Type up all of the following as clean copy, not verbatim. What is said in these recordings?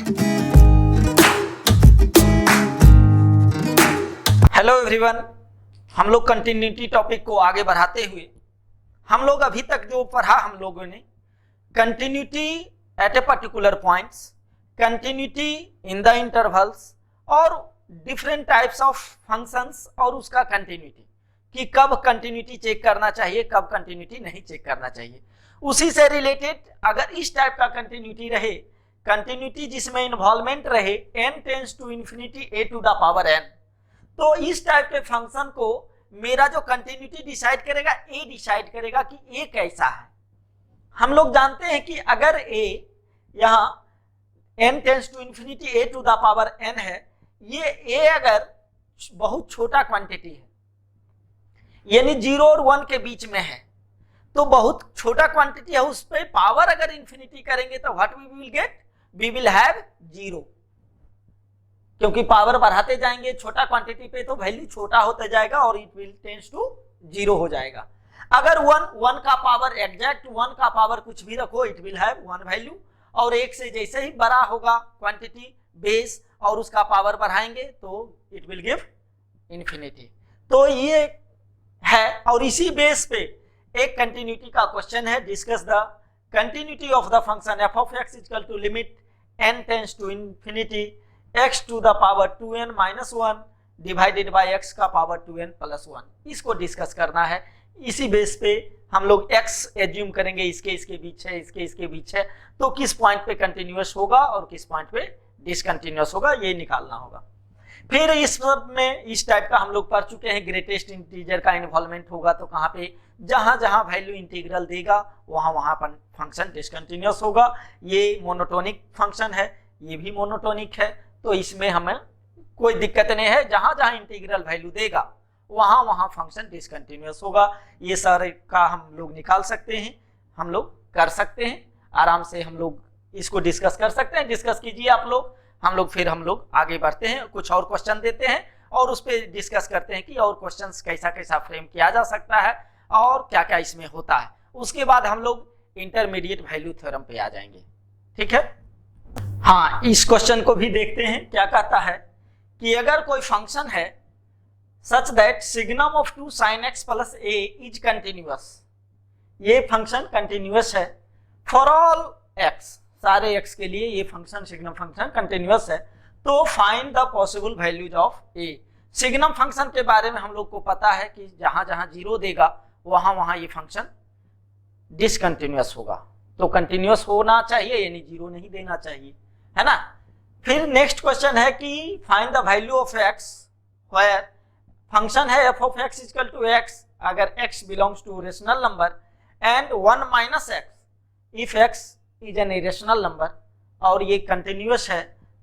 Hello everyone, हम लोग continuity topic को आगे बढ़ाते हुए हम लोग अभी तक जो पढ़ा हम लोगों ने continuity at a particular points, continuity in the intervals और डिफरेंट टाइप्स ऑफ फंक्शंस और उसका कंटिन्यूटी कि कब कंटिन्यूटी चेक करना चाहिए, कब कंटिन्यूटी नहीं चेक करना चाहिए। उसी से रिलेटेड अगर इस टाइप का कंटिन्यूटी रहे, कंटिन्यूटी जिसमें इन्वॉल्वमेंट रहे n tends to infinity a to the power n, तो इस टाइप के फंक्शन को मेरा जो कंटिन्यूटी डिसाइड करेगा a डिसाइड करेगा कि a कैसा है। हम लोग जानते हैं कि अगर a यहाँ n tends to infinity a to the power n है, ये a अगर बहुत छोटा क्वांटिटी है यानी 0 और 1 के बीच में है, तो बहुत छोटा क्वांटिटी है, उस पे पावर अगर इंफिनिटी करेंगे तो what we will get, we will have 0, क्योंकि पावर बढ़ाते जाएंगे छोटा क्वांटिटी पे तो वैल्यू छोटा होता जाएगा और इट विल टेंड्स टू 0 हो जाएगा। अगर 1 का पावर एग्जैक्ट 1 का पावर कुछ भी रखो, इट विल हैव 1 वैल्यू, और एक से जैसे ही बड़ा होगा क्वांटिटी बेस और उसका पावर बढ़ाएंगे तो इट विल गिव इंफिनिटी। तो ये है, और इसी बेस पे एक कंटिन्यूटी का क्वेश्चन है, discuss the continuity of the function f of x equal to limit n tends to infinity x to the power 2n minus 1 divided by x का पावर 2n प्लस 1। इसको discuss करना है। इसी base पे हम लोग x assume करेंगे, इसके बीच है, इसके बीच है, तो किस पॉइंट पे कंटिन्यूअस होगा और किस पॉइंट पे डिसकंटिन्यूअस होगा, ये निकालना होगा। फिर इस में इस टाइप का हम लोग पढ़ चुके हैं, ग्रेटेस्ट इंटीजर का इन्वॉल्वमेंट होगा तो कहाँ पे, जहां जहां वैल्यू इंटीग्रल देगा वहां पर फंक्शन डिसकंटिन्यूअस होगा। ये मोनोटोनिक फंक्शन है, ये भी मोनोटोनिक है, तो इसमें हमें कोई दिक्कत नहीं है, जहां जहां इंटीग्रल वैल्यू देगा वहां फंक्शन डिसकंटिन्यूअस होगा। ये सारे का हम लोग निकाल सकते हैं, हम लोग कर सकते हैं आराम से, हम लोग इसको डिस्कस कर सकते हैं। डिस्कस कीजिए आप लोग, हम लोग आगे बढ़ते हैं, कुछ और क्वेश्चन देते हैं और उस पर डिस्कस करते हैं कि और क्वेश्चंस कैसा कैसा फ्रेम किया जा सकता है और क्या क्या इसमें होता है। उसके बाद हम लोग इंटरमीडिएट वैल्यू थ्योरम पे आ जाएंगे, ठीक है। हाँ, इस क्वेश्चन को भी देखते हैं, क्या कहता है कि अगर कोई फंक्शन है such that signum of 2 sin x plus a is continuous, ये फंक्शन कंटिन्यूअस है फॉर ऑल x, सारे x के लिए ये फंक्शन सिग्नम फंक्शन कंटिन्यूअस है, तो find the possible values of a। Signum function के बारे में हम लोग को पता है कि जहां जहां 0 देगा वहां ये फंक्शन डिसकंटिन्यूअस होगा, तो कंटिन्यूअस होना चाहिए यानी 0 नहीं देना चाहिए, है ना। फिर नेक्स्ट क्वेश्चन है कि find the value of x where function है f of x equal to x, अगर x belongs to rational number and 1 minus x if x is an irrational number, और ये कंटिन्यूअस है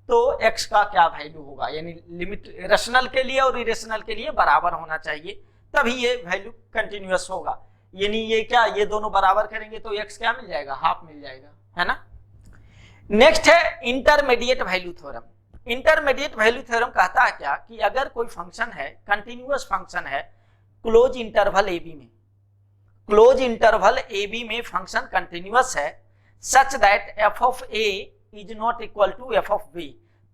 तो x का क्या वैल्यू होगा, यानी लिमिट रेशनल के लिए और इरेशनल के लिए बराबर होना चाहिए, तभी ये वैल्यू कंटिन्यूअस होगा। यानी ये क्या, ये दोनों बराबर करेंगे तो x क्या मिल जाएगा, हाफ मिल जाएगा, है ना। नेक्स्ट है intermediate value theorem. Intermediate value theorem कहता है क्या कि अगर कोई फंक्शन है, कंटिन्यूअस फंक्शन है क्लोज इंटरवल ए बी में, क्लोज इंटरवल ए बी में फंक्शन कंटिन्यूअस है such that f of a is not equal to f of b,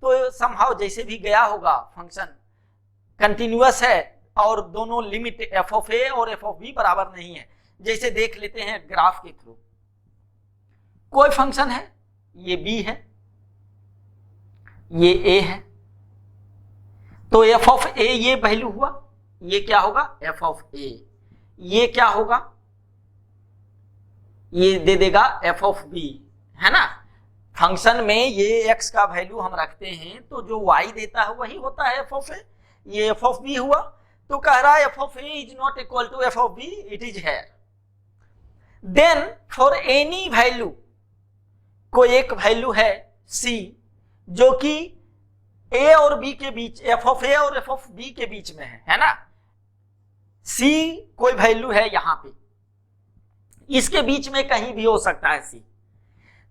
तो समहाउ जैसे भी गया होगा फंक्शन कंटिन्यूअस है और दोनों लिमिट f of a और f of b बराबर नहीं है। जैसे देख लेते हैं ग्राफ के थ्रू, कोई फंक्शन है, ये b है, ये a है, तो f of a ये वैल्यू हुआ, ये क्या होगा f of a, ये क्या होगा, ये दे देगा f of b, है ना। फंक्शन में ये x का वैल्यू हम रखते हैं तो जो y देता है वही होता है f of a, ये f of b हुआ, तो कह रहा है f of a is not equal to f of b, it is here. Then for any value, कोई एक वैल्यू है c जो कि a और b के बीच, f of a और f of b के बीच में है ना। c कोई वैल्यू है यहां पे, इसके बीच में कहीं भी हो सकता है c,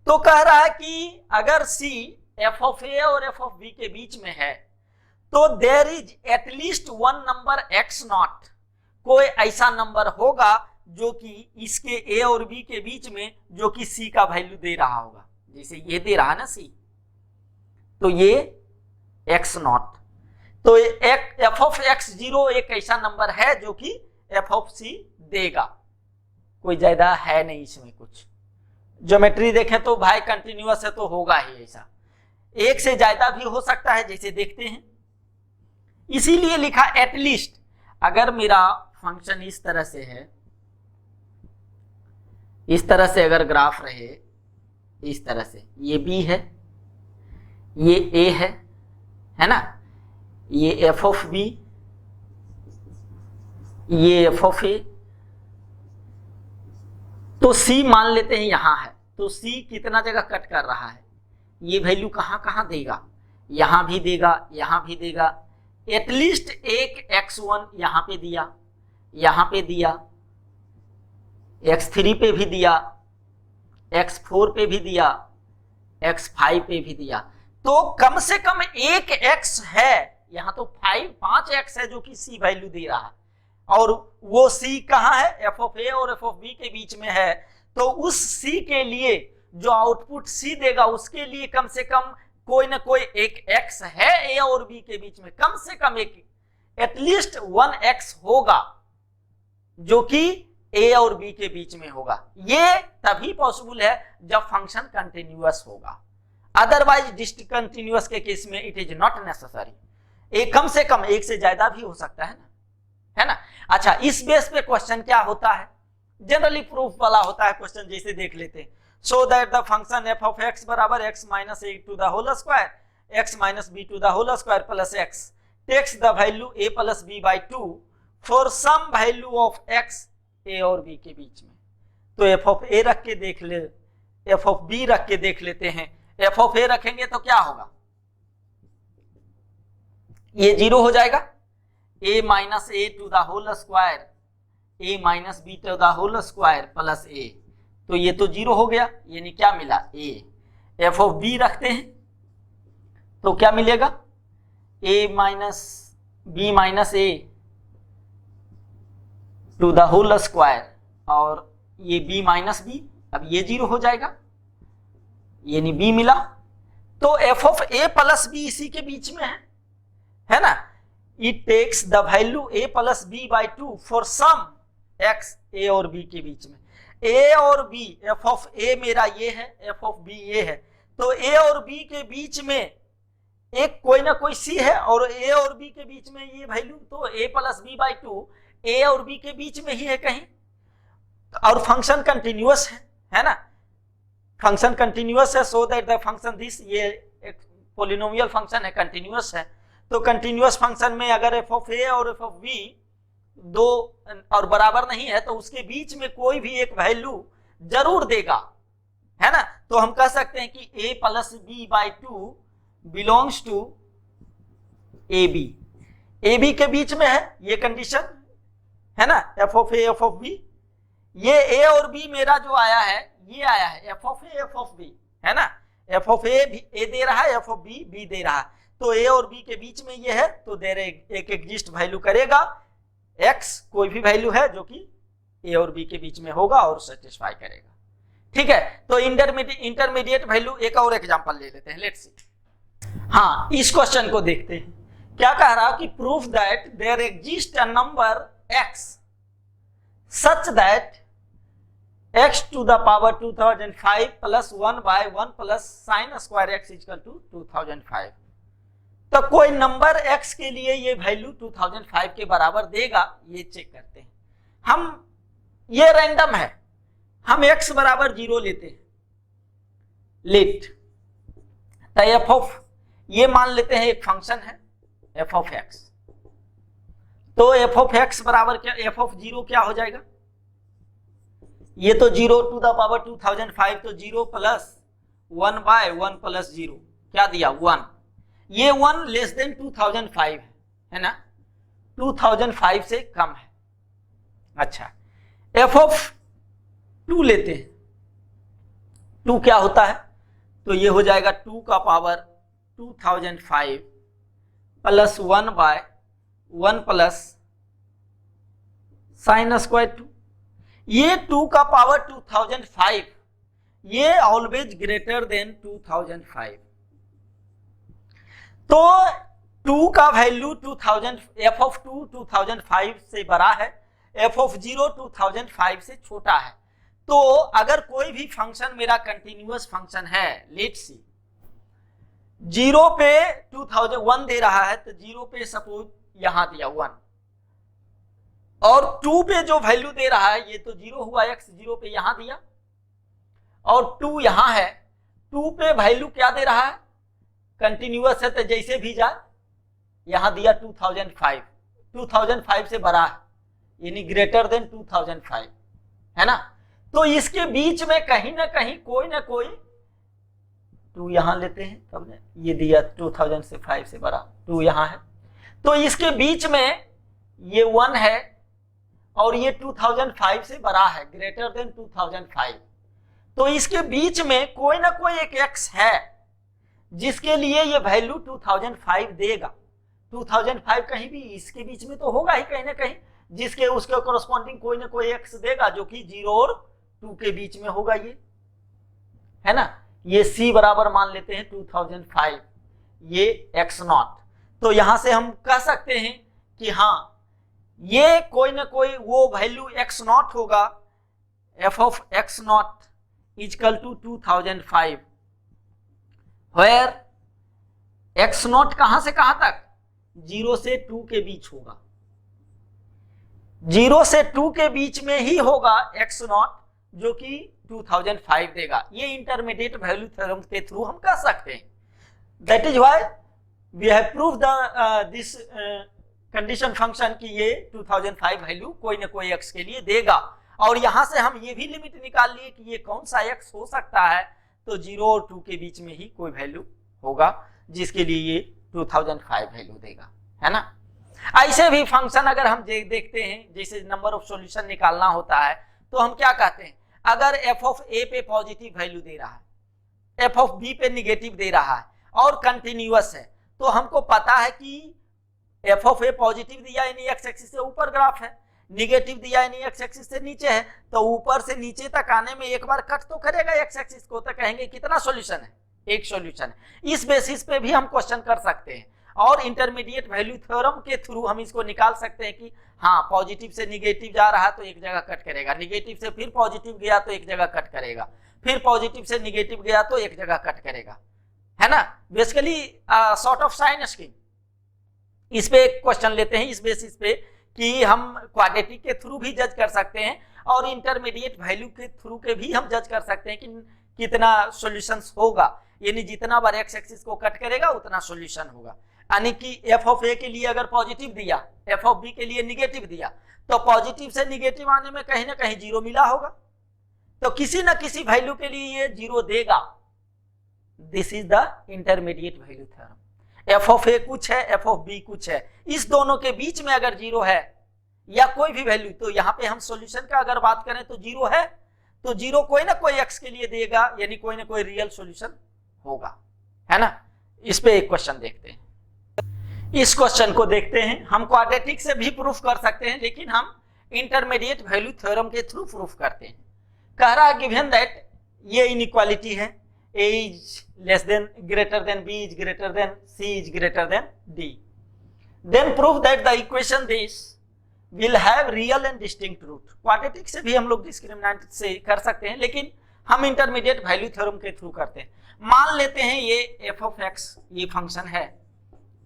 तो कह रहा है कि अगर c f of a और f of b के बीच में है तो there is at least one number x naught, कोई ऐसा नंबर होगा जो कि इसके a और b के बीच में, जो कि c का वैल्यू दे रहा होगा, जैसे ये दे रहा है ना c, तो ये x नॉट। तो एफ ऑफ एक्स जीरो एक ऐसा नंबर है जो कि एफ ऑफ सी देगा, कोई ज्यादा है नहीं इसमें कुछ। ज्योमेट्री देखें तो भाई कंटिन्यूअस है तो होगा ही ऐसा, एक से ज्यादा भी हो सकता है जैसे देखते हैं। इसीलिए लिखा एटलीस्ट, अगर मेरा फंक्शन इस तरह से है, इस तरह से अगर ग्राफ रहे, इस तरह से, ये बी है, ये ए है ना, ये एफ ऑफ बी, ये एफ ऑफ ए, तो सी मान लेते हैं यहां है, तो सी कितना जगह कट कर रहा है, ये वैल्यू कहां कहां देगा, यहां भी देगा, यहां भी देगा। एटलीस्ट एक x1 यहां पे दिया, यहां पे दिया, x3 पे भी दिया, x4 पे भी दिया, x5 पे भी दिया, तो कम से कम एक x है, यहां तो 5x है जो कि c वैल्यू दे रहा है, और वो c कहां है, एफ ऑफ ए और एफ ऑफ बी के बीच में है। तो उस c के लिए जो आउटपुट c देगा उसके लिए कम से कम कोई ना कोई एक x है a और b के बीच में, कम से कम एक, एटलीस्ट 1x होगा जो कि a और b के बीच में होगा। ये तभी पॉसिबल है जब फंक्शन कंटिन्यूअस होगा, अदरवाइज डिसकंटिन्यूअस के केस में इट इज नॉट नेसेसरी। एक कम से कम एक से ज्यादा भी हो सकता है ना। अच्छा, इस बेस पे क्वेश्चन क्या होता है, जनरली प्रूफ वाला होता है क्वेश्चन, जैसे देख लेते हैं। So that the function f of x बराबर x minus A to the whole square, x minus B to the whole square plus x takes the value a plus B by 2 for some value of x a और b के बीच में। तो F of ए रख के देख ले, F of B रख के देख लेते हैं। एफ ऑफ ए रखेंगे तो क्या होगा, ये 0 हो जाएगा, a minus A to the whole square, a minus B to the whole square plus a, तो ये तो 0 हो गया, यानी क्या मिला a। एफ ऑफ बी रखते हैं तो क्या मिलेगा, a minus B minus A to the whole square, और ये b माइनस बी, अब ये 0 हो जाएगा, यानी b मिला। तो F of a plus B इसी के बीच में है ना। It takes the value a plus B by 2 for some x a और b के बीच में। a और b, एफ ऑफ a मेरा ये है, एफ ऑफ b ये है, तो a और b के बीच में एक कोई ना कोई c है, और a और b के बीच में ये वैल्यू, तो a plus B by 2 a और b के बीच में ही है कहीं, और फंक्शन कंटिन्यूअस है ना। फंक्शन कंटिन्यूअस है, सो दैट द फंक्शन दिस, ये एक पॉलिनोमियल फंक्शन है, कंटिन्यूअस है। तो कंटिन्यूअस फंक्शन में अगर एफ ऑफ ए और एफ ऑफ बी दो और बराबर नहीं है तो उसके बीच में कोई भी एक वैल्यू जरूर देगा, है ना। तो हम कह सकते हैं कि a plus B by 2 belongs to A B, A B के बीच में है ये कंडीशन, है ना, F of A F of B. ये a और b मेरा जो आया है, ये आया है F of A F of B, है ना। एफ ऑफ ए दे रहा है, एफ ऑफ बी दे रहा है, तो a और b के बीच में ये है, तो देर एक एग्जिस्ट वैल्यू करेगा, x कोई भी वैल्यू है जो कि a और b के बीच में होगा और सेटिस्फाई करेगा। ठीक है, तो इंटरमीडिएट वैल्यू एक और एग्जांपल ले लेते हैं, लेट्स सी। हाँ, इस क्वेश्चन को देखते हैं, क्या कह रहा है कि proof that there exist a number x such that x to the power 2005 plus 1 by 1 plus sin square x equal to 2005। तो कोई नंबर x के लिए ये वैल्यू 2005 के बराबर देगा, ये चेक करते हैं हम। ये रैंडम है, हम x बराबर 0 लेते हैं, लेट तो एफ ऑफ, ये मान लेते हैं एक फंक्शन है एफ ऑफ एक्स, तो एफ ऑफ एक्स बराबर क्या, एफ ऑफ 0 क्या हो जाएगा, ये तो 0 टू द पावर 2005, तो 0 प्लस 1 बाय 1 प्लस 0 क्या दिया 1, ये 1 लेस देन 2005 है ना, 2005 से कम है। अच्छा, एफ ऑफ 2 लेते हैं, 2 क्या होता है, तो ये हो जाएगा 2 का power 2005 plus 1 by 1 plus sine square 2। ये 2 का पावर 2005, ये ऑलवेज ग्रेटर देन 2005, तो 2 का वैल्यू 2000, एफ ऑफ 2 2005 से बड़ा है, एफ ऑफ 0 2005 से छोटा है। तो अगर कोई भी फंक्शन मेरा कंटिन्यूअस फंक्शन है, लेट्स सी 0 पे 2001 दे रहा है, तो 0 पे सपोज यहां दिया 1, और 2 पे जो वैल्यू दे रहा है ये तो 0 हुआ, x 0 पे यहां दिया, और 2 यहां है, 2 पे वैल्यू क्या दे रहा है, कंटिन्यूअस है तो जैसे भी जाए यहां दिया 2005 से बड़ा है, यानी ग्रेटर देन 2005, है ना। तो इसके बीच में कहीं ना कहीं कोई ना कोई 2 यहां लेते हैं, तब ने ये दिया 2005 से बड़ा, 2 यहां है, तो इसके बीच में ये 1 है और ये 2005 से बड़ा है, ग्रेटर देन 2005। तो इसके बीच में कोई ना कोई एक x है जिसके लिए ये वैल्यू 2005 देगा। 2005 कहीं भी इसके बीच में तो होगा ही कहीं ना कहीं, जिसके उसके कोरस्पॉन्डिंग कोई ना कोई x देगा जो कि 0 और 2 के बीच में होगा, ये है ना। ये c बराबर मान लेते हैं 2005, ये x0। तो यहां से हम कह सकते हैं कि हाँ ये कोई ना कोई वो वैल्यू x0 होगा, f of x0 equal to 2005, where x0 कहां से कहां तक, 0 से 2 के बीच होगा, 0 से 2 के बीच में ही होगा x0, जो कि 2005 देगा। ये इंटरमीडिएट वैल्यू थ्योरम के थ्रू हम कर सकते हैं। That is why we have proved this condition function कि ये 2005 वैल्यू कोई ना कोई x के लिए देगा, और यहां से हम ये भी लिमिट निकाल लिए कि ये कौन सा x हो सकता है, तो 0 और 2 के बीच में ही कोई वैल्यू होगा जिसके लिए ये 2005 वैल्यू देगा, है ना। ऐसे भी फंक्शन अगर हम देखते हैं, जैसे नंबर ऑफ सॉल्यूशन निकालना होता है तो हम क्या कहते हैं, अगर f ऑफ a पे पॉजिटिव वैल्यू दे रहा है, f ऑफ b पे निगेटिव दे रहा है और कंटिन्यूअस है, तो हमको पता है कि f ऑफ a पॉजिटिव दिया यानी x एक्सिस से ऊपर ग्राफ है, निगेटिव दिया यानी x एक्सिस से नीचे है, तो ऊपर से नीचे तक आने में एक बार कट तो करेगा x एक्सिस को, तो कहेंगे कितना सॉल्यूशन है, एक सॉल्यूशन है। इस बेसिस पे भी हम क्वेश्चन कर सकते हैं, और इंटरमीडिएट वैल्यू थ्योरम के थ्रू हम इसको निकाल सकते हैं कि हाँ पॉजिटिव से निगेटिव जा रहा तो एक जगह कट करेगा, निगेटिव से फिर पॉजिटिव गया तो एक जगह कट करेगा, फिर पॉजिटिव से निगेटिव गया तो एक जगह कट करेगा, है ना। Basically sort of sine scheme, इस पे एक क्वेश्चन लेते हैं इस बेसिस पे कि हम क्वाड्रेटिक के थ्रू भी जज कर सकते हैं और इंटरमीडिएट वैल्यू के थ्रू के भी हम जज कर सकते हैं कि कितना सॉल्यूशंस होगा, यानी जितना बार x एक्सिस को कट करेगा उतना सॉल्यूशन होगा। यानी कि f ऑफ a के लिए अगर पॉजिटिव दिया, f ऑफ b के लिए निगेटिव दिया, तो पॉजिटिव से निगेटिव आने में कहीं ना कहीं 0 मिला होगा, तो किसी ना किसी वैल्यू के लिए ये 0 देगा। This is the intermediate value theorem. f of a कुछ है, f ऑफ b कुछ है, इस दोनों के बीच में अगर 0 है या कोई भी वैल्यू, तो यहाँ पे हम सॉल्यूशन का अगर बात करें तो 0 है, तो 0 कोई ना कोई x के लिए देगा, यानी कोई ना कोई रियल सॉल्यूशन होगा, है ना। इस पे एक क्वेश्चन देखते हैं, इस क्वेश्चन को देखते हैं। हम क्वाड्रेटिक से भी प्रूफ कर सकते हैं, लेकिन हम इंटरमीडिएट वैल्यू थ्योरम के थ्रू प्रूफ करते हैं। कह रहा है गिवन दैट ये इनइक्वालिटी है, a is less than greater than b is greater than c is greater than d, then prove that the equation this will have real and distinct root। Quadratic से भी हम लोग discriminant से कर सकते हैं, लेकिन हम इंटरमीडिएट वैल्यू थ्योरम के थ्रू करते हैं। मान लेते हैं ये f ऑफ x ये फंक्शन है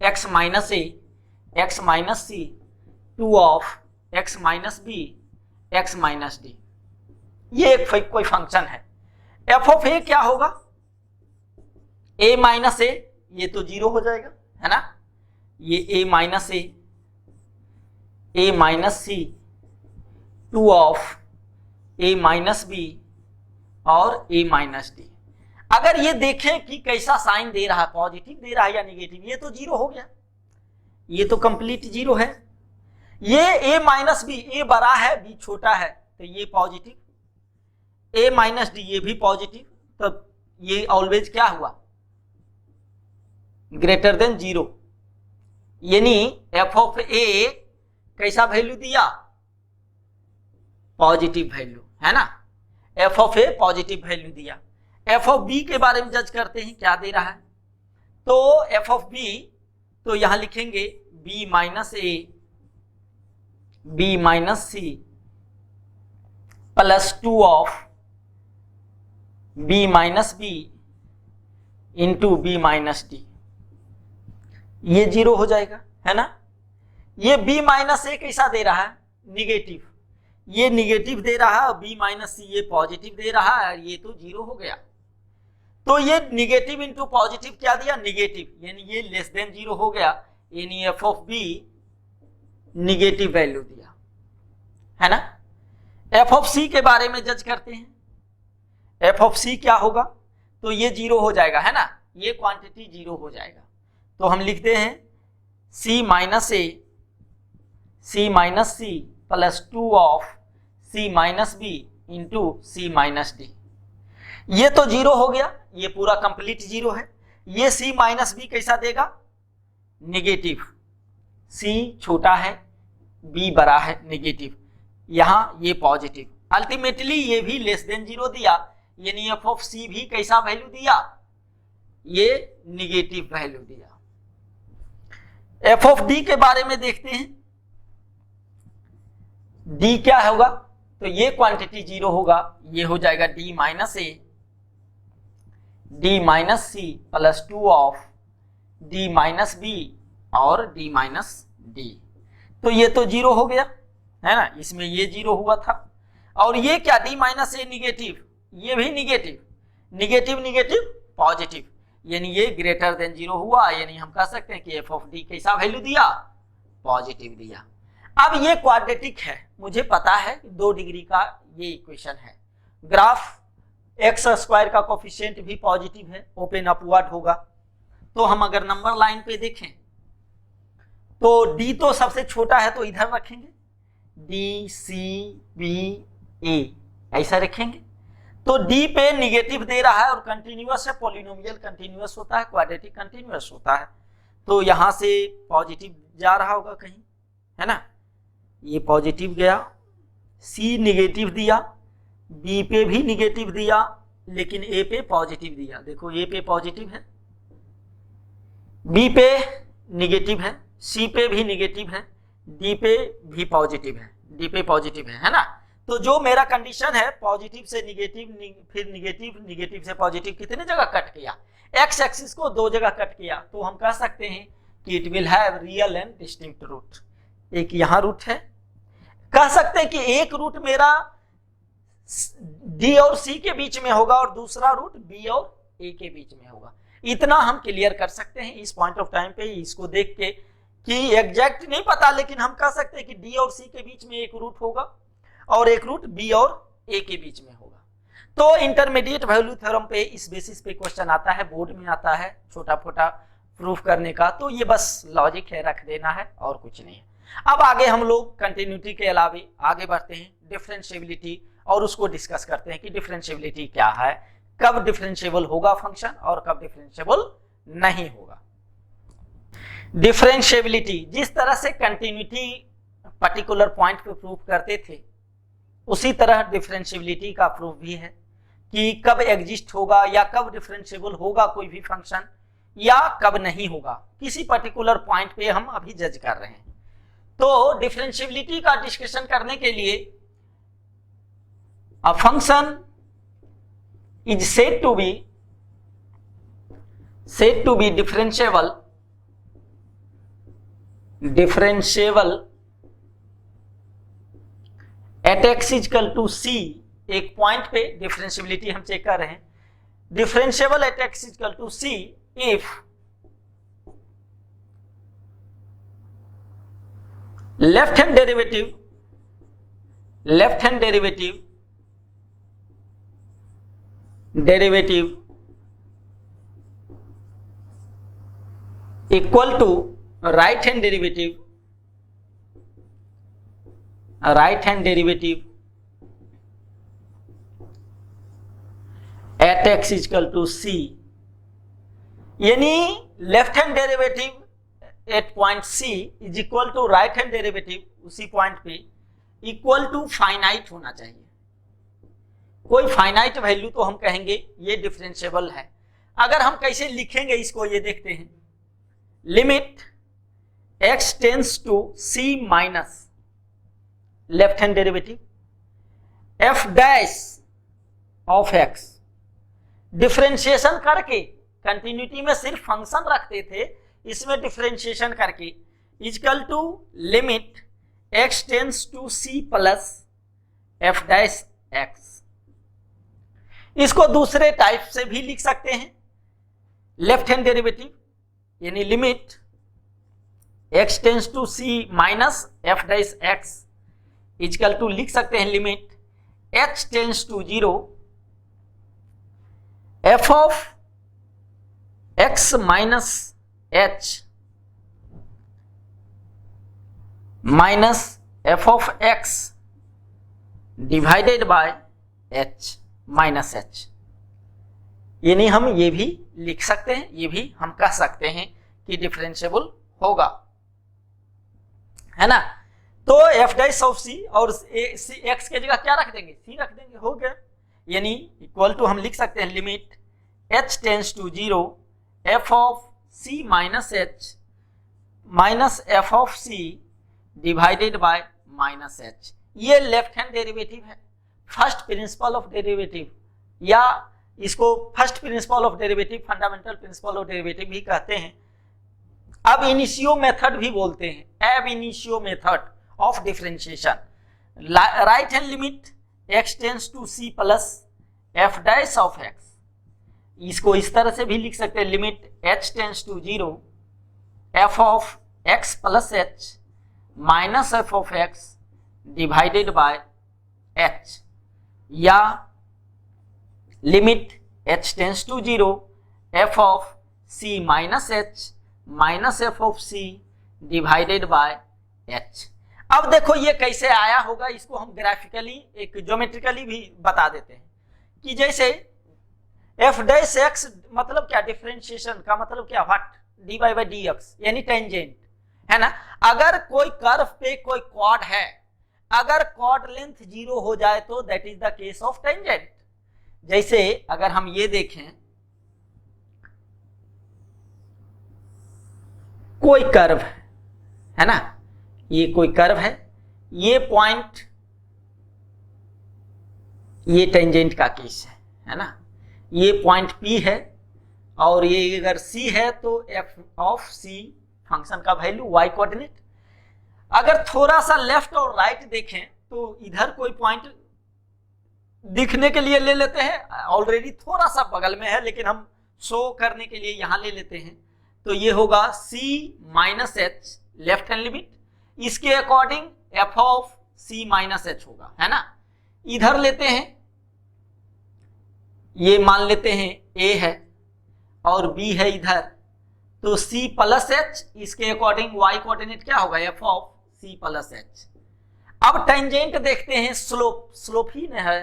x minus a x minus c 2 of x minus b x minus d, ये एक कोई फंक्शन है। f ऑफ a क्या होगा, a माइनस a, ये तो 0 हो जाएगा, है ना। ये a minus a minus c 2 of a minus b और a माइनस d। अगर ये देखें कि कैसा साइन दे रहा है, पॉजिटिव दे रहा है या निगेटिव, ये तो 0 हो गया, ये तो कंप्लीट 0 है। ये a माइनस b, a बड़ा है b छोटा है, तो ये पॉजिटिव, a माइनस d ये भी पॉजिटिव, तो ये ऑलवेज क्या हुआ, ग्रेटर देन 0, यानी f ऑफ a कैसा वैल्यू दिया, पॉजिटिव वैल्यू, है ना। f of a positive value दिया। f ऑफ b के बारे में जज करते हैं क्या दे रहा है, तो एफ ऑफ बी, तो यहां लिखेंगे B minus A B minus C plus 2 of B minus B into B minus D, ये 0 हो जाएगा, है ना। ये b माइनस ए कैसा दे रहा है, निगेटिव, ये निगेटिव दे रहा है और b माइनस सी ये पॉजिटिव दे रहा है, ये तो 0 हो गया। तो ये निगेटिव इंटू पॉजिटिव क्या दिया, निगेटिव, यानी ये लेस देन 0 हो गया, यानी F of B negative value दिया, है ना। एफ ऑफ सी के बारे में जज करते हैं, एफ ऑफ सी क्या होगा, तो ये 0 हो जाएगा, है ना, ये क्वांटिटी 0 हो जाएगा। तो हम लिखते हैं c minus A C minus C plus 2 of C minus B into C minus D, ये तो 0 हो गया, ये पूरा कंप्लीट 0 है। ये c माइनस बी कैसा देगा, निगेटिव, c छोटा है b बड़ा है, निगेटिव, यहां ये पॉजिटिव, अल्टीमेटली ये भी लेस देन 0 दिया, यानी एफ ऑफ सी भी कैसा वैल्यू दिया, ये निगेटिव वैल्यू दिया। एफ ऑफ डी के बारे में देखते हैं, डी क्या होगा, तो ये क्वांटिटी 0 होगा, ये हो जाएगा D minus A D minus C plus 2 of D minus B और डी माइनस डी, तो ये तो 0 हो गया, है ना, इसमें ये 0 हुआ था। और ये क्या, डी माइनस ए निगेटिव, ये भी निगेटिव, निगेटिव निगेटिव पॉजिटिव, यानी ये ग्रेटर देन 0 हुआ, यानी हम कह सकते हैं कि एफ ऑफ डी कैसा वैल्यू दिया, पॉजिटिव दिया। अब ये क्वाड्रेटिक है, मुझे पता है 2 डिग्री का ये इक्वेशन है, ग्राफ एक्स स्क्वायर का कोफिशिएंट भी पॉजिटिव है, ओपन अपवर्ड होगा। तो हम अगर नंबर लाइन पे देखें तो डी तो सबसे छोटा है, तो इधर रखेंगे डी सी बी ए, ऐसा रखेंगे। तो डी पे निगेटिव दे रहा है और कंटिन्यूअस है, पॉलिनोमियल कंटिन्यूअस होता है, क्वाड्रेटिक कंटिन्यूअस होता है, तो यहां से पॉजिटिव जा रहा होगा कहीं, है ना, ये पॉजिटिव गया, सी निगेटिव दिया, बी पे भी निगेटिव दिया, लेकिन ए पे पॉजिटिव दिया, देखो ए पे पॉजिटिव है, बी पे निगेटिव है, सी पे भी निगेटिव है, डी पे भी पॉजिटिव है, डी पे पॉजिटिव है ना। तो जो मेरा कंडीशन है पॉजिटिव से निगेटिव, फिर निगेटिव, निगेटिव से पॉजिटिव कितने जगह कट किया, एक्स एक्सिस को 2 जगह कट किया, तो हम कह सकते हैं कि it will have real and distinct root. एक यहां रूट है, कह सकते हैं कि एक रूट मेरा डी और सी के बीच में होगा और दूसरा रूट बी और ए के बीच में होगा। इतना हम क्लियर कर सकते हैं इस पॉइंट ऑफ टाइम पे, इसको देख के कि एग्जैक्ट नहीं पता, लेकिन हम कह सकते हैं कि डी और सी के बीच में एक रूट होगा और एक रूट बी और ए के बीच में होगा। तो इंटरमीडिएट वैल्यू थ्योरम पे इस बेसिस पे क्वेश्चन आता है, बोर्ड में आता है छोटा छोटा प्रूफ करने का, तो ये बस लॉजिक है, रख देना है और कुछ नहीं है। अब आगे हम लोग कंटिन्यूटी के अलावे आगे बढ़ते हैं डिफरेंशिएबिलिटी और उसको डिस्कस करते हैं कि डिफरेंशिएबिलिटी क्या है, कब डिफरेंशिएबल होगा फंक्शन और कब डिफरेंशिएबल नहीं होगा। डिफरेंशिएबिलिटी जिस तरह से कंटिन्यूटी पर्टिकुलर पॉइंट पे प्रूफ करते थे, उसी तरह डिफरेंशिएबिलिटी का प्रूफ भी है कि कब एग्जिस्ट होगा या कब डिफरेंशिएबल होगा कोई भी फंक्शन या कब नहीं होगा, किसी पर्टिकुलर पॉइंट पे हम अभी जज कर रहे हैं। तो डिफरेंशिएबिलिटी का डिस्कशन करने के लिए a function is said to be differentiable at x is equal to c। एक पॉइंट पे डिफरेंशिएबिलिटी हम चेक कर रहे हैं, differentiable at x is equal to c if left hand derivative equal to right hand derivative at x is equal to c, यानी left hand derivative at point c is equal to right hand derivative उसी point पे equal to finite होना चाहिए। कोई finite value तो हम कहेंगे ये डिफरेंशिएबल है। अगर हम कैसे लिखेंगे इसको ये देखते हैं। Limit x tends to c minus left hand derivative f dash of x, differentiation करके, कंटिन्यूटी में सिर्फ फंक्शन रखते थे, इसमें डिफरेंशिएशन करके equal to limit x tends to c plus f dash x। इसको दूसरे टाइप से भी लिख सकते हैं, लेफ्ट हैंड डेरिवेटिव, यानी limit x tends to c minus f dash x equal to लिख सकते हैं limit h tends to 0 f of x minus h minus f of x divided by h minus h। यानी हम ये भी लिख सकते हैं, ये भी हम कह सकते हैं कि डिफरेंशिएबल होगा, है ना। तो f डैश ऑफ c और x के जगह क्या रख देंगे, c रख देंगे, हो गया। यानी इक्वल टू हम लिख सकते हैं limit h tends to 0 f of c minus h minus f of c divided by minus h। ये लेफ्ट हैंड डेरिवेटिव है, फर्स्ट प्रिंसिपल ऑफ डेरिवेटिव, या इसको first principle of derivative, fundamental principle of derivative भी कहते हैं। अब initio method भी बोलते हैं, ab initio method of differentiation. Right hand limit x tends to c plus f dash of x, इसको इस तरह से भी लिख सकते हैं limit h tends to 0 f of x plus h minus f of x divided by h, या limit h tends to 0 f of c minus h minus f of c divided by h। अब देखो ये कैसे आया होगा, इसको हम graphically एक ज्योमेट्रिकली भी बता देते हैं कि जैसे f डैश x मतलब क्या, डिफरेंशिएशन का मतलब क्या, व्हाट, dy बाय dx यानी टेंजेंट, है ना। अगर कोई कर्व पे कोई कॉर्ड है, अगर कॉर्ड लेंथ 0 हो जाए तो that is the case of tangent. जैसे अगर हम ये देखें, कोई कर्व है ना, ये कोई कर्व है, ये पॉइंट, ये टेंजेंट का केस है ना, ये पॉइंट P है और ये अगर C है तो f ऑफ C फंक्शन का वैल्यू y कोऑर्डिनेट। अगर थोड़ा सा लेफ्ट और राइट देखें तो इधर कोई पॉइंट दिखने के लिए ले लेते हैं, ऑलरेडी थोड़ा सा बगल में है लेकिन हम शो करने के लिए यहां ले लेते हैं, तो ये होगा c minus h left hand limit, इसके according f of c minus h होगा, है ना। इधर लेते हैं, ये मान लेते हैं a है और b है इधर, तो c प्लस h, इसके अकॉर्डिंग y कोऑर्डिनेट क्या होगा, f of c plus h। अब टेंजेंट देखते हैं, स्लोप, स्लोप ही न है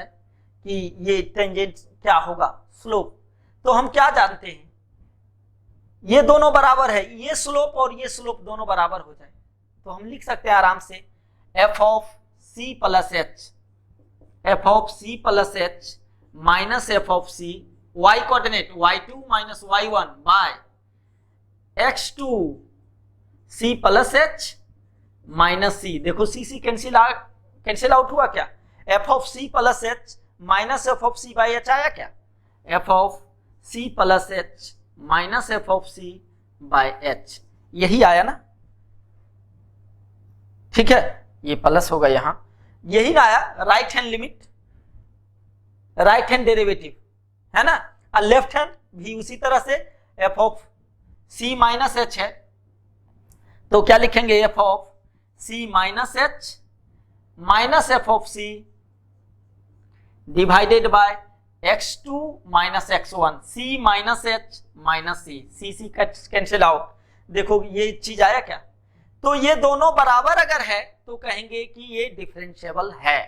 कि ये टेंजेंट क्या होगा, स्लोप। तो हम क्या जानते हैं, ये दोनों बराबर है, ये स्लोप और ये स्लोप दोनों बराबर हो जाए तो हम लिख सकते हैं आराम से f of c plus h, f of c plus h minus f of c, y coordinate y2 minus y1 by x2 c plus h minus c। देखो c कैंसिल आउट हुआ क्या, f of c plus h minus f of c by h आया क्या, f of c plus h minus f of c by h, यही आया ना, ठीक है, ये प्लस होगा यहां, यही आया right hand limit, right hand derivative, है ना। और लेफ्ट हैंड भी उसी तरह से f of c minus h है, तो क्या लिखेंगे, f of c minus h minus f of c divided bye x2 minus x1, c minus h minus c cancel out. देखो ये चीज आया क्या, तो ये दोनों बराबर अगर है तो कहेंगे कि ये डिफरेंशिएबल है,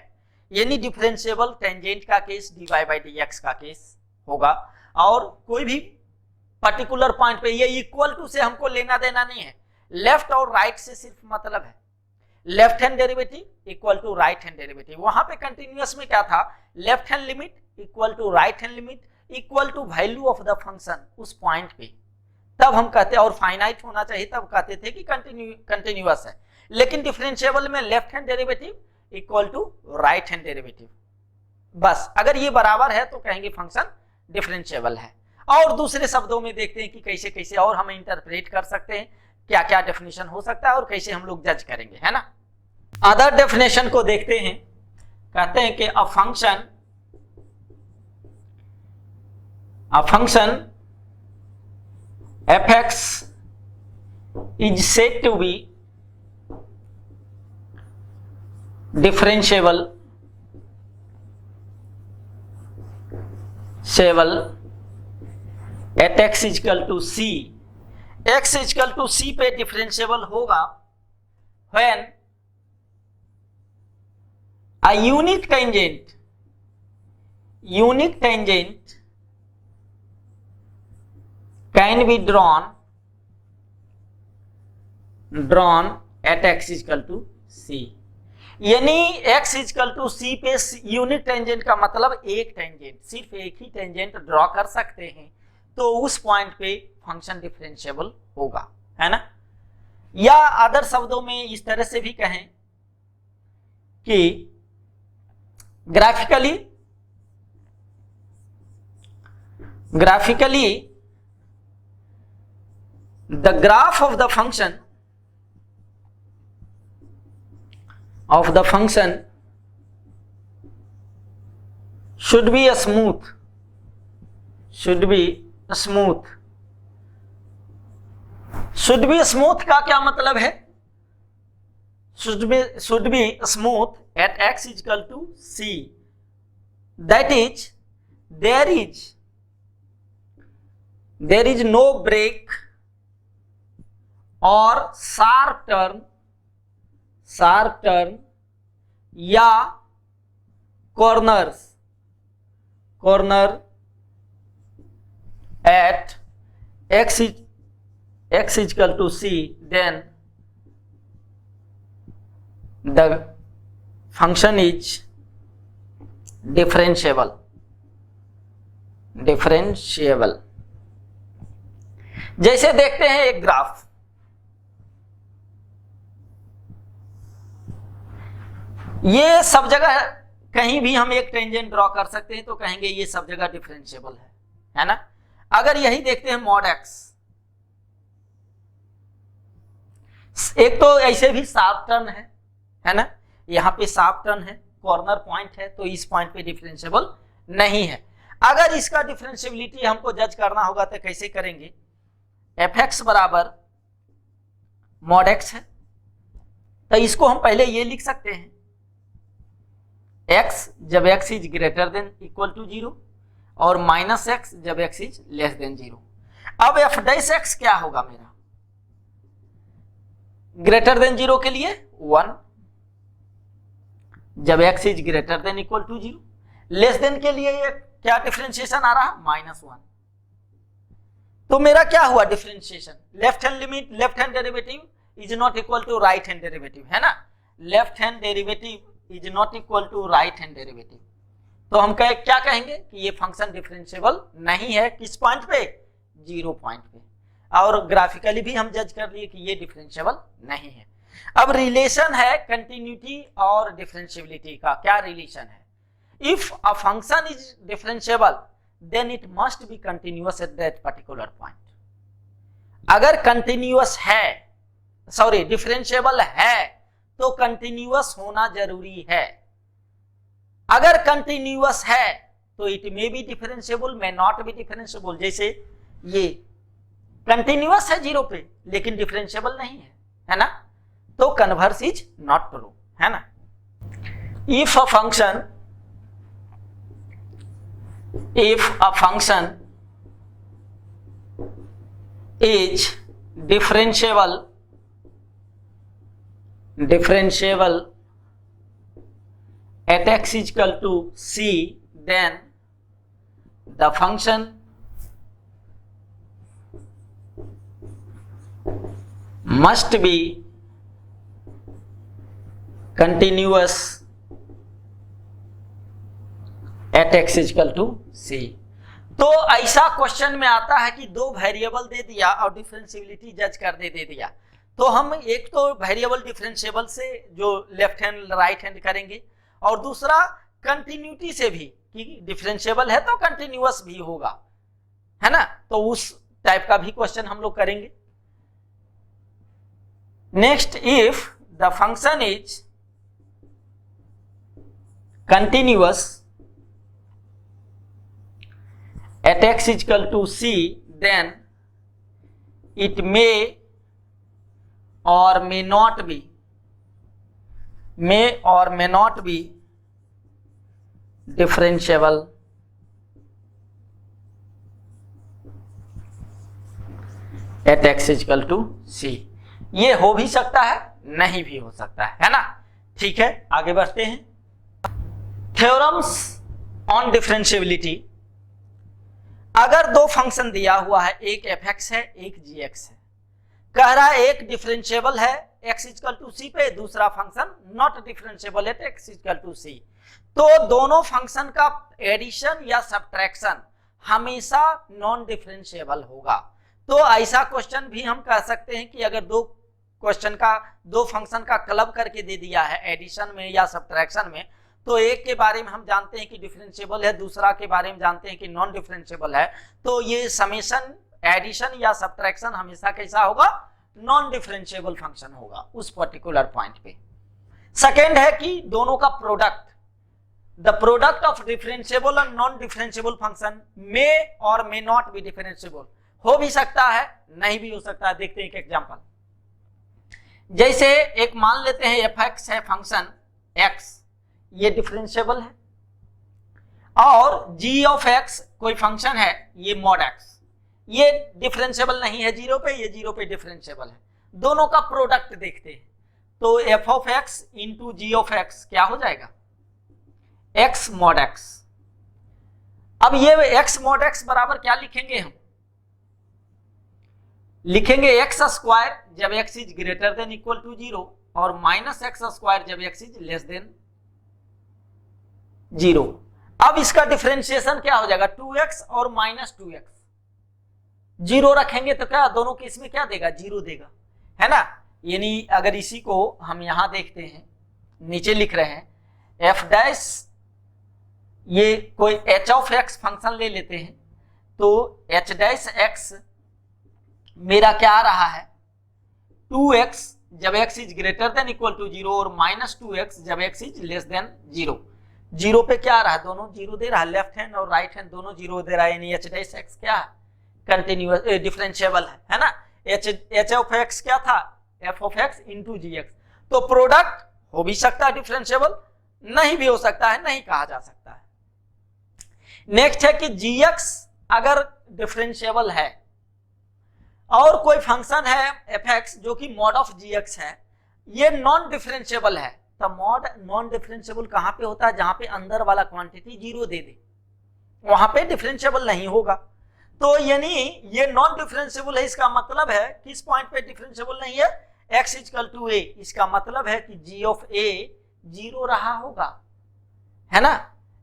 यानी डिफरेंशिएबल टेंजेंट का केस dy बाई dx का केस होगा। और कोई भी पर्टिकुलर पॉइंट पे, ये इक्वल टू से हमको लेना देना नहीं है, लेफ्ट और राइट से सिर्फ मतलब है, left hand derivative equal to right hand derivative. वहां पे कंटिन्यूअस में क्या था, left hand limit equal to right hand limit equal to value of the function उस पॉइंट पे, तब हम कहते हैं, और फाइनाइट होना चाहिए तब कहते थे कि कंटिन्यूअस है। लेकिन डिफरेंशिएबल में left hand derivative equal to right hand derivative, बस अगर ये बराबर है तो कहेंगे फंक्शन डिफरेंशिएबल है। और दूसरे शब्दों में देखते हैं कि कैसे कैसे और हम इंटरप्रेट कर सकते हैं, क्या क्या डेफिनेशन हो सकता है और कैसे हम लोग जज करेंगे, है ना। अदर डेफिनेशन को देखते हैं, कहते हैं कि a function fx is said to be differentiable at x is equal to c। x is equal to c पे डिफरेंशिएबल होगा when a unique tangent can be drawn at x is equal to c। यानी x is equal to c पे unit tangent का मतलब एक tangent, सिर्फ एक ही tangent draw कर सकते हैं, तो उस पॉइंट पे फंक्शन डिफरेंशिएबल होगा, है ना। या अदर शब्दों में इस तरह से भी कहें कि graphically the graph of the function should be smooth का क्या मतलब है? should be smooth at x is equal to c, that is there is no break और शार्प टर्न या corner at x is equal to c, then the function is differentiable। जैसे देखते हैं एक ग्राफ, ये सब जगह कहीं भी हम एक टेंजेंट ड्रॉ कर सकते हैं तो कहेंगे ये सब जगह डिफरेंशिएबल है ना। अगर यही देखते हैं मॉड एक्स, एक तो ऐसे भी शार्प टर्न है ना, यहाँ पे शार्प टर्न है, कॉर्नर पॉइंट है, तो इस पॉइंट पे डिफरेंशिएबल नहीं है। अगर इसका डिफरेंशिएबिलिटी हमको जज करना होगा तो कैसे करेंगे? fx बराबर मॉड एक्स है, तो इसको हम पहले ये लिख सकते हैं x जब x is greater than equal to 0 और माइनस x जब x इज लेस देन 0। अब f डैश x क्या होगा मेरा? ग्रेटर देन 0 के लिए 1 जब x is greater than equal to 0, less than के लिए ये क्या डिफरेंशिएशन आ रहा? -1। तो मेरा क्या हुआ differentiation? Left hand limit, left hand derivative is not equal to right hand derivative, है ना। Left hand derivative is not equal to right hand derivative, तो हम क्या कहेंगे कि ये फंक्शन डिफरेंशिएबल नहीं है। किस पॉइंट पे? 0 पॉइंट पे। और ग्राफिकली भी हम जज कर लिए कि ये डिफरेंशिएबल नहीं है। अब रिलेशन है कंटिन्यूटी और डिफरेंशिएबिलिटी का। क्या रिलेशन है? If a function is differentiable then it must be continuous at that particular point. अगर कंटिन्यूअस है, सॉरी डिफरेंशिएबल है, तो कंटिन्यूअस होना जरूरी है। अगर कंटिन्यूअस है तो it may be differentiable, may not be differentiable. जैसे ये कंटिन्यूअस है 0 पे लेकिन डिफरेंशिएबल नहीं है ना, तो कन्वर्स इज नॉट ट्रू, है ना। If a function is differentiable at x is equal to c, then the function must be continuous at x is equal to c। तो ऐसा क्वेश्चन में आता है कि दो वेरिएबल दे दिया और डिफरेंशियबिलिटी जज कर दे दिया, तो हम एक तो वेरिएबल डिफरेंशिएबल से जो लेफ्ट हैंड राइट हैंड करेंगे, और दूसरा कंटिन्यूटी से भी कि डिफरेंशिएबल है तो कंटिन्यूअस भी होगा, है ना। तो उस टाइप का भी क्वेश्चन हम लोग करेंगे। Next, if the function is continuous at x is equal to c, then it may or may not be differentiable at x is equal to c। ये हो भी सकता है, नहीं भी हो सकता है ना। ठीक है, आगे बढ़ते हैं। Theorems on differentiability. अगर दो फंक्शन दिया हुआ है, एक fx है एक gx है, कह रहा है एक डिफरेंशिएबल है x इक्वल टू c पे, दूसरा फंक्शन नॉट डिफरेंशिएबल है x इक्वल टू c, तो दोनों फंक्शन का एडिशन या सब्ट्रैक्शन हमेशा नॉन डिफरेंशिएबल होगा। तो ऐसा क्वेश्चन भी हम कह सकते हैं कि अगर दो फंक्शन का क्लब करके दे दिया है एडिशन में या सब्ट्रैक्शन में, तो एक के बारे में हम जानते हैं कि डिफरेंशिएबल है, दूसरा के बारे में जानते हैं कि नॉन डिफरेंशिएबल है, तो ये समेशन एडिशन या सब्ट्रैक्शन हमेशा कैसा होगा, नॉन डिफरेंशिएबल फंक्शन होगा उस पर्टिकुलर पॉइंट पे। सेकेंड है कि दोनों का product, the product of differentiable और नॉन डिफरेंशिएबल फंक्शन मे और मे नॉट बी डिफरेंशिएबल, हो भी सकता है नहीं भी हो सकता है। देखते हैं एक एग्जांपल। जैसे एक मान लेते हैं fx है फंक्शन x, ये डिफरेंशिएबल है, और g ऑफ x कोई फंक्शन है ये मॉड x, ये डिफरेंशिएबल नहीं है जीरो पे, ये जीरो पे डिफरेंशिएबल है। दोनों का प्रोडक्ट देखते हैं, तो f of x into G of x क्या हो जाएगा, x मॉड x। अब ये x मॉड x बराबर क्या लिखेंगे, हम लिखेंगे x स्क्वायर जब x is greater than equal to 0 और माइनस x स्क्वायर जब x इज लेस देन 0। अब इसका डिफरेंशिएशन क्या हो जाएगा, 2x और माइनस 2x, 0 रखेंगे तो क्या दोनों केस में क्या देगा, 0 देगा, है ना। यानी अगर इसी को हम यहां देखते हैं, नीचे लिख रहे हैं f डैश, ये कोई h ऑफ x फंक्शन ले लेते हैं, तो h डैश x मेरा क्या आ रहा है, 2x जब x is greater than equal to 0 और माइनस 2x जब x इज लेस देन 0। 0 पे क्या आ रहा है, दोनों 0 दे रहा है, लेफ्ट हैंड और राइट हैंड दोनों 0 दे रहा है, यानी h डैश x क्या है, कंटिन्यूअस डिफरेंशिएबल है ना। h ऑफ x क्या था, f of x into gx, तो प्रोडक्ट हो भी सकता है डिफरेंशिएबल, नहीं भी हो सकता है, नहीं कहा जा सकता है। नेक्स्ट है कि gx अगर डिफरेंशिएबल है और कोई फंक्शन है fx जो कि मॉड ऑफ gx है, ये नॉन डिफरेंशिएबल है, तो मॉड नॉन डिफरेंशिएबल कहां पे होता है, जहां पे अंदर वाला क्वांटिटी 0 दे दे, वहां पे डिफरेंशिएबल नहीं होगा। तो यानी ये नॉन डिफरेंशिएबल है, इसका मतलब है किस पॉइंट पे डिफरेंशिएबल नहीं है, x इक्वल टू a, इसका मतलब है कि g ऑफ a 0 रहा होगा, है ना।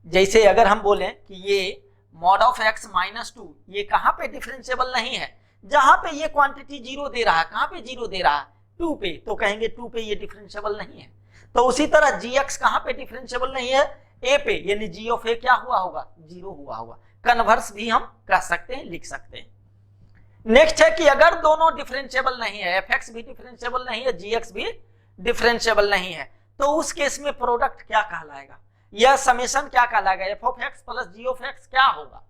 जैसे अगर हम बोलें कि ये मॉड ऑफ x माइनस 2, ये कहां पे डिफरेंशिएबल नहीं है, जहां पे ये क्वांटिटी 0 दे रहा है, कहां पे 0 दे रहा है, 2 पे, तो कहेंगे 2 पे ये डिफरेंशिएबल नहीं है। तो उसी तरह gx कहां पे डिफरेंशिएबल नहीं है, a पे, यानी g ऑफ a क्या हुआ होगा, 0 हुआ होगा। कन्वर्स भी हम कह सकते हैं, लिख सकते हैं। नेक्स्ट है कि अगर दोनों डिफरेंशिएबल नहीं है, fx भी डिफरेंशिएबल नहीं है, gx भी डिफरेंशिएबल नहीं है, तो उस केस में प्रोडक्ट क्या कहलाएगा, यह समेशन क्या कहलाएगा, f of x plus g of x क्या होगा,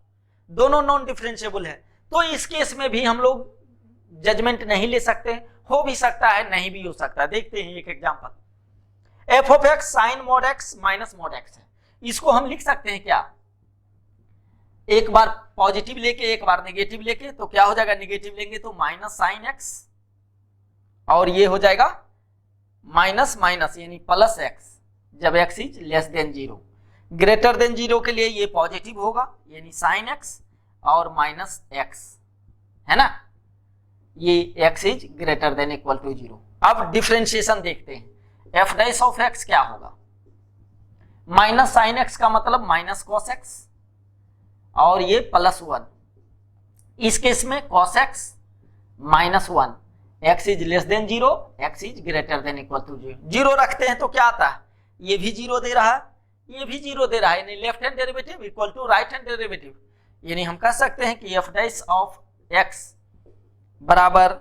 दोनों नॉन डिफरेंशिएबल है। तो इस केस में भी हम लोग जजमेंट नहीं ले सकते, हो भी सकता है नहीं भी हो सकता है। देखते हैं एक example, f of x sine mod x minus mod x है, इसको हम लिख सकते हैं क्या, एक बार पॉजिटिव लेके एक बार नेगेटिव लेके, तो क्या हो जाएगा, नेगेटिव लेंगे तो माइनस साइन x और ये हो जाएगा माइनस माइनस यानी प्लस x जब x is less than 0। Greater than 0 के लिए ये पॉजिटिव होगा यानी साइन x और माइनस x, है ना, ये x is greater than equal to 0। अब डिफरेंशिएशन देखते हैं, f डैश ऑफ x क्या होगा, माइनस साइन x का मतलब माइनस कॉस x और ये +1। इस केस में cos x -1, x is less than 0, x is greater than equal to 0। 0 रखते हैं तो क्या आता है, ये भी 0 दे रहा है, ये भी 0 दे रहा है, यानी left hand derivative equal to right hand derivative. यानी हम कह सकते हैं कि f डैश ऑफ x बराबर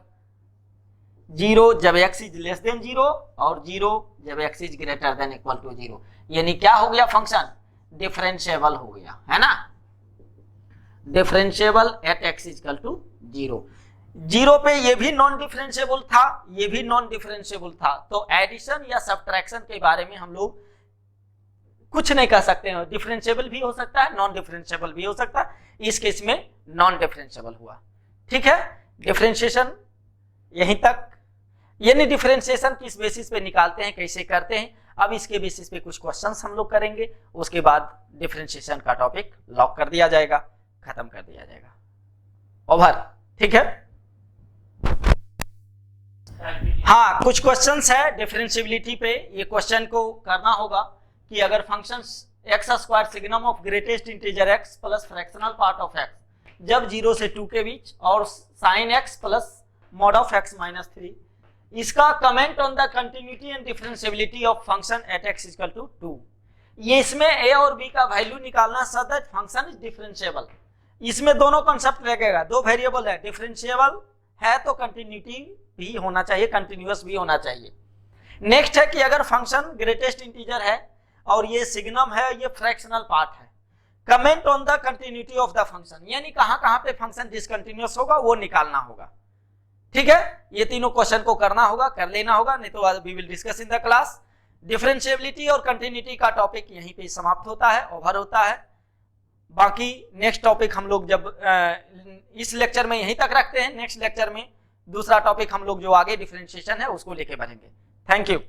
0 जब x इज लेस देन 0 और 0 जब x is greater than equal to 0। यानी क्या हो गया, फंक्शन डिफरेंशिएबल हो गया, है ना, differentiable at x equal to 0। 0 पे ये भी नॉन डिफरेंशिएबल था, ये भी नॉन डिफरेंशिएबल था, तो एडिशन या सब्ट्रैक्शन के बारे में हम लोग कुछ नहीं कह सकते हैं। डिफरेंशिएबल भी हो सकता है, नॉन डिफरेंशिएबल भी हो सकता है, इस केस में नॉन डिफरेंशिएबल हुआ। ठीक है, डिफरेंशिएशन यहीं तक। यानी डिफरेंशिएशन किस बेसिस पे निकालते हैं, कैसे करते हैं, अब इसके बेसिस पे कुछ क्वेश्चंस हम लोग करेंगे, उसके बाद डिफरेंशिएशन का टॉपिक लॉक कर दिया जाएगा, खत्म कर दिया जाएगा, ओवर। ठीक है, हाँ कुछ क्वेश्चंस है डिफरेंशिएबिलिटी पे, ये क्वेश्चन को करना होगा कि अगर functions x square signum of greatest integer x plus fractional part of x जब 0 से 2 के बीच और sine x plus mod of x minus 3, इसका comment on the continuity and differentiability of function at x equal to 2। ये इसमें a और b का वैल्यू निकालना so that function is differentiable. इसमें दोनों कॉन्सेप्ट लगेगा, दो वेरिएबल है, डिफरेंशिएबल है तो कंटिन्यूटी भी होना चाहिए, कंटिन्यूअस भी होना चाहिए। नेक्स्ट है कि अगर फंक्शन ग्रेटेस्ट इंटीजर है और ये सिग्नम है, ये फ्रैक्शनल पार्ट है, comment on the continuity of the function, यानी कहां कहां पे फंक्शन डिसकंटिन्यूअस होगा वो निकालना होगा। ठीक है, ये तीनों क्वेश्चन को करना होगा, कर लेना होगा, नहीं तो we will discuss in the class. Differentiability और कंटिन्यूटी का टॉपिक यहीं पे समाप्त होता है, ओवर होता है। बाकी नेक्स्ट टॉपिक हम लोग जब इस लेक्चर में यहीं तक रखते हैं, नेक्स्ट लेक्चर में दूसरा टॉपिक हम लोग जो आगे डिफरेंशिएशन है उसको लेके बढ़ेंगे। Thank you.